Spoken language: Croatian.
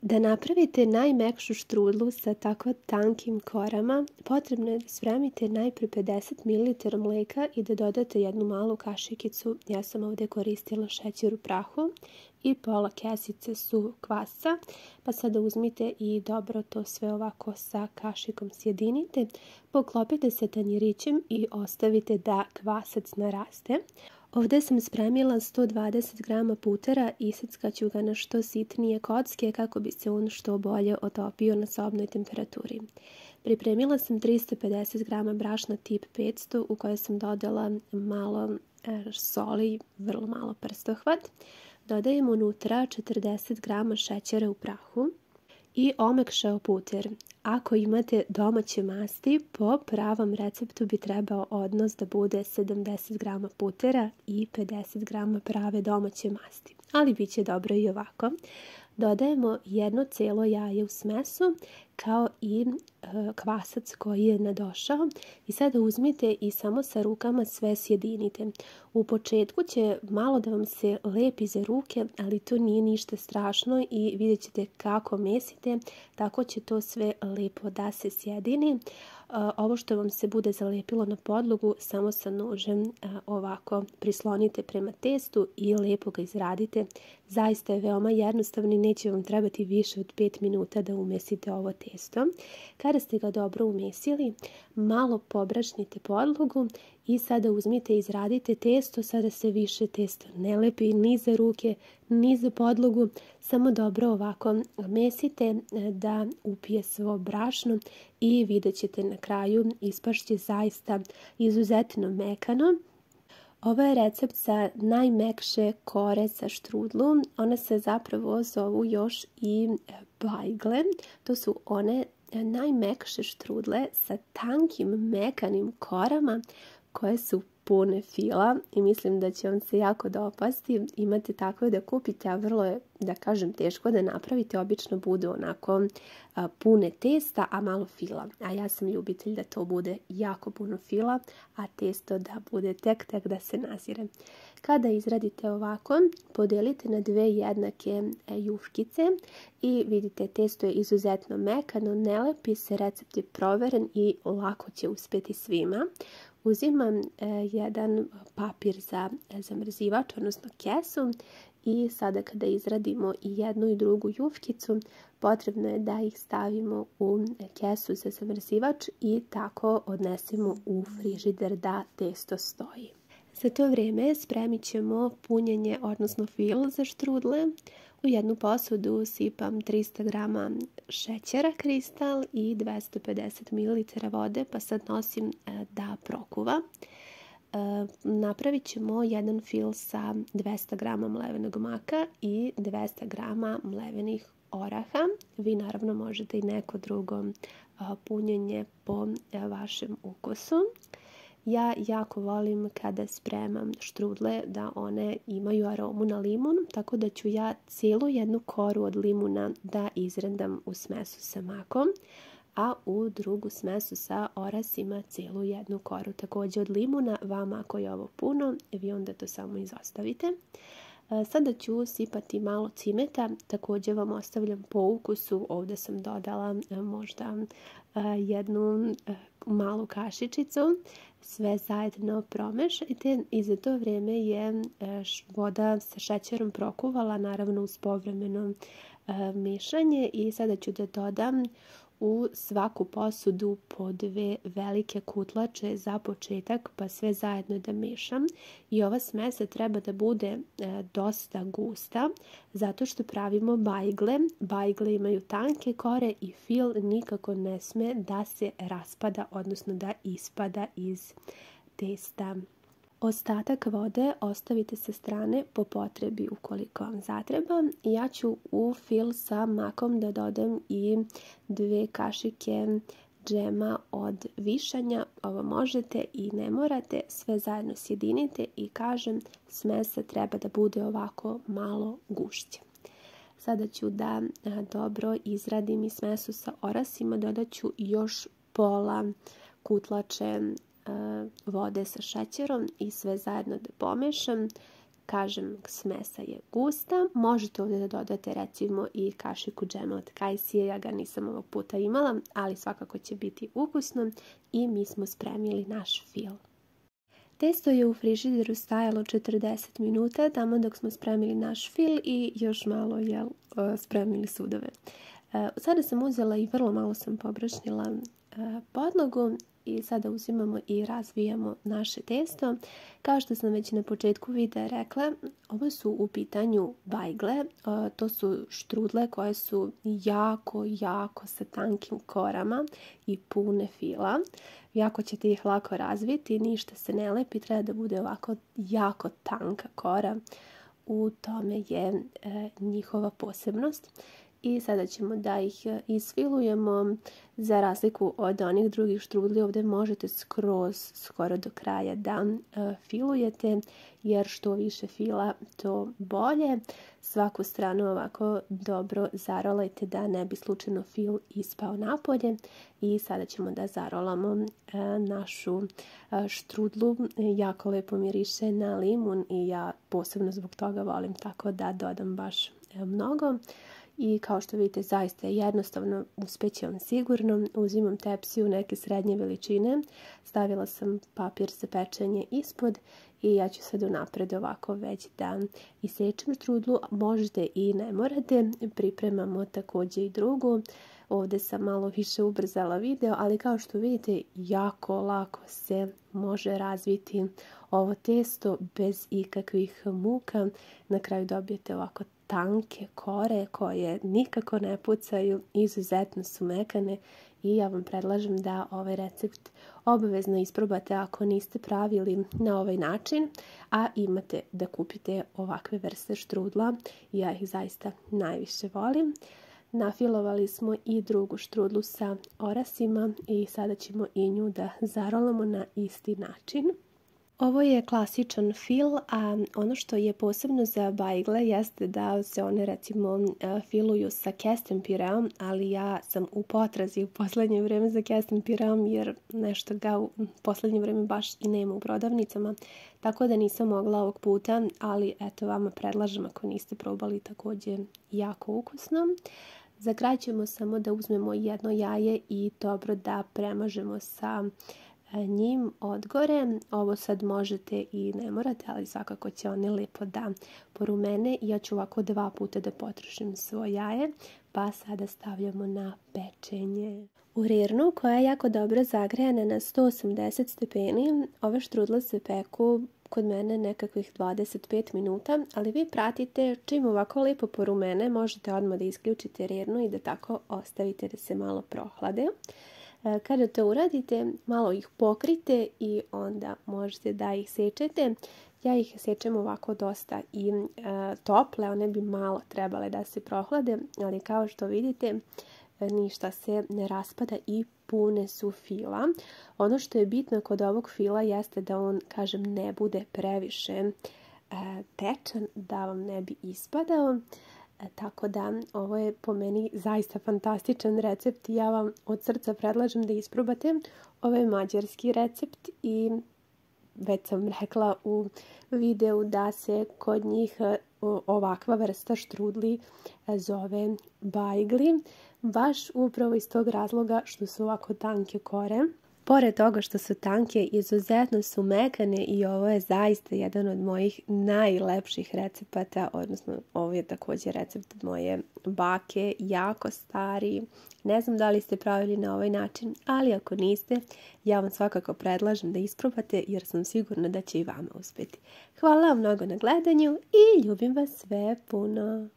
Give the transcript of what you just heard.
Da napravite najmekšu štrudlu sa tako tankim korama, potrebno je da spremite najprije 50 ml mlijeka i da dodate jednu malu kašikicu, ja sam ovdje koristila šećer u prahu, i pola kesice suvog kvasca, pa sada uzmite i dobro to sve ovako sa kašikom sjedinite, poklopite sa tanjirićem i ostavite da kvasac naraste. Ovdje sam spremila 120 g putera i iseckat ću ga na što sitnije kocke kako bi se on što bolje otopio na sobnoj temperaturi. Pripremila sam 350 g brašna tip 500 u koje sam dodala malo soli, vrlo malo prstohvat. Dodajem unutra 40 g šećera u prahu i omekšao puter. Ako imate domaće masti, po pravom receptu bi trebao odnos da bude 70 g putera i 50 g prave domaće masti, ali bit će dobro i ovako. Dodajemo jedno cijelo jaje u smesu, kao i kvasac koji je nadošao, i sada uzmite i samo sa rukama sve sjedinite. U početku će malo da vam se lepi za ruke, ali to nije ništa strašno i vidjet ćete kako mesite, tako će to sve lepo da se sjedini. Ovo što vam se bude zalepilo na podlogu, samo sa nožem ovako prislonite prema testu i lepo ga izradite. Zaista je veoma jednostavno i neće vam trebati više od 5 minuta da umesite ovo testo. Kada ste ga dobro umesili, malo pobrašnite podlogu i sada uzmite i izradite testo. Sada se više testo ne lepi ni za ruke, ni za podlogu. Samo dobro ovako mesite da upije svo brašno i vidjet ćete na kraju ispašće zaista izuzetno mekano. Ovo je recept za najmekše kore za štrudlu. One se zapravo zovu još i bajgle. To su one najmekše štrudle sa tankim mekanim korama koje su pune fila i mislim da će vam se jako dopasti. Imate takve da kupite, a vrlo je, da kažem, teško da napravite. Obično budu onako pune testa, a malo fila. A ja sam ljubitelj da to bude jako puno fila, a testo da bude tek da se nazire. Kada izradite ovako, podelite na dve jednake juškice i vidite, testo je izuzetno mekano, ne lepi se, recept je proveren i lako će uspjeti svima. Uzimam jedan papir za zamrzivač, odnosno kesu, i sada kada izradimo i jednu i drugu juškicu, potrebno je da ih stavimo u kesu za zamrzivač i tako odnesemo u frižider da testo stoji. Za to vrijeme spremit ćemo punjenje, odnosno fil za štrudle. U jednu posudu sipam 300 g šećera kristal i 250 ml vode, pa sad nosim da prokuva. Napravit ćemo jedan fil sa 200 g mlevenog maka i 200 g mlevenih oraha. Vi naravno možete i neko drugo punjenje po vašem ukusu. Ja jako volim kada spremam štrudle da one imaju aromu na limun, tako da ću ja cijelu jednu koru od limuna da izrendam u smesu sa makom, a u drugu smesu sa orasima cijelu jednu koru također od limuna. Vama ako je ovo puno, vi onda to samo izostavite. Sada ću sipati malo cimeta, također vam ostavljam po ukusu. Ovdje sam dodala možda jednu malu kašičicu. Sve zajedno promešajte i za to vrijeme je voda sa šećerom prokuvala, naravno uz povremeno mešanje, i sada ću da dodam u svaku posudu po 2 velike kutlače za početak, pa sve zajedno da mešam. I ova smesa treba da bude dosta gusta, zato što pravimo bajgle. Bajgle imaju tanke kore i fil nikako ne sme da se raspada, odnosno da ispada iz testa. Ostatak vode ostavite sa strane po potrebi ukoliko vam zatreba. Ja ću u fil sa makom da dodam i 2 kašike džema od višanja. Ovo možete i ne morate, sve zajedno sjedinite i kažem, smesa treba da bude ovako malo gušća. Sada ću da dobro izradim i smesu sa orasima. Dodat ću još pola kutlače vode sa šećerom i sve zajedno da pomešam. kažem, smesa je gusta. Možete ovdje da dodate recimo i kašiku džema od kajsije, ja ga nisam ovog puta imala, ali svakako će biti ukusno i mi smo spremili naš fil. Testo je u frižideru stajalo 40 minuta, tamo dok smo spremili naš fil i još malo spremili sudove. Sada sam uzela i vrlo malo sam pobrašnila podlogu i sada uzimamo i razvijamo naše testo. Kao što sam već na početku videa rekla, ovo su u pitanju bajgle. To su štrudle koje su jako sa tankim korama i pune fila. Jako ćete ih lako razviti, ništa se ne lepi, treba da bude ovako jako tanka kora. U tome je njihova posebnost. I sada ćemo da ih isfilujemo. Za razliku od onih drugih štrudli, ovdje možete skoro do kraja da filujete, jer što više fila, to bolje. Svaku stranu ovako dobro zarolajte da ne bi slučajno fil ispao napolje. I sada ćemo da zarolamo našu štrudlu. Jako lepo miriše na limun i ja posebno zbog toga volim tako da dodam baš mnogo. I kao što vidite, zaista je jednostavno, uspeće vam sigurno. Uzimam tepsiju neke srednje veličine, stavila sam papir za pečenje ispod i ja ću sad unapred ovako već da isečem štrudlu. Možete i ne morate, pripremamo također i drugu. Ovdje sam malo više ubrzala video, ali kao što vidite, jako lako se može razviti ovo testo bez ikakvih muka. Na kraju dobijete ovako tanke kore koje nikako ne pucaju, izuzetno su mekane i ja vam predlažem da ovaj recept obavezno isprobate ako niste pravili na ovaj način, a imate da kupite ovakve vrste štrudla. Ja ih zaista najviše volim. Nafilovali smo i drugu štrudlu sa orasima i sada ćemo i nju da zarolamo na isti način. Ovo je klasičan fil, a ono što je posebno za bajgle jeste da se one recimo filuju sa kesten pireom, ali ja sam u potrazi u posljednje vrijeme za kesten pireom jer nešto ga u posljednje vrijeme baš i nema u prodavnicama, tako da nisam mogla ovog puta, ali eto vama predlažem ako niste probali, također jako ukusno. Za kraj ćemo samo da uzmemo jedno jaje i dobro da premažemo sa njim odgore. Ovo sad možete i ne morate, ali svakako će one lepo da porumene. Ja ću ovako 2 puta da potrošim svoje jaje, pa sada stavljamo na pečenje. U rirnu koja je jako dobro zagrejana na 180 stepeni, ove štrudle se peku kod mene nekakvih 25 minuta, ali vi pratite, čim ovako lepo porumene, možete odmah da isključite rirnu i da tako ostavite da se malo prohlade. Kada to uradite, malo ih pokrite i onda možete da ih sečete. Ja ih sečem ovako dosta i tople, one bi malo trebale da se prohlade, ali kao što vidite, ništa se ne raspada i pune su fila. Ono što je bitno kod ovog fila jeste da on, kažem, ne bude previše tečan, da vam ne bi ispadao. Tako da ovo je po meni zaista fantastičan recept i ja vam od srca predlažem da isprobate. Ovo je mađarski recept i već sam rekla u videu da se kod njih ovakva vrsta štrudli zove bajgli. Baš upravo iz tog razloga što su ovako tanke kore. Pored toga što su tanke, izuzetno su mekane i ovo je zaista jedan od mojih najlepših recepata, odnosno ovo je također recept moje bake, jako stari. Ne znam da li ste pravili na ovaj način, ali ako niste, ja vam svakako predlažem da isprobate jer sam sigurna da će i vama uspjeti. Hvala vam mnogo na gledanju i ljubim vas sve puno!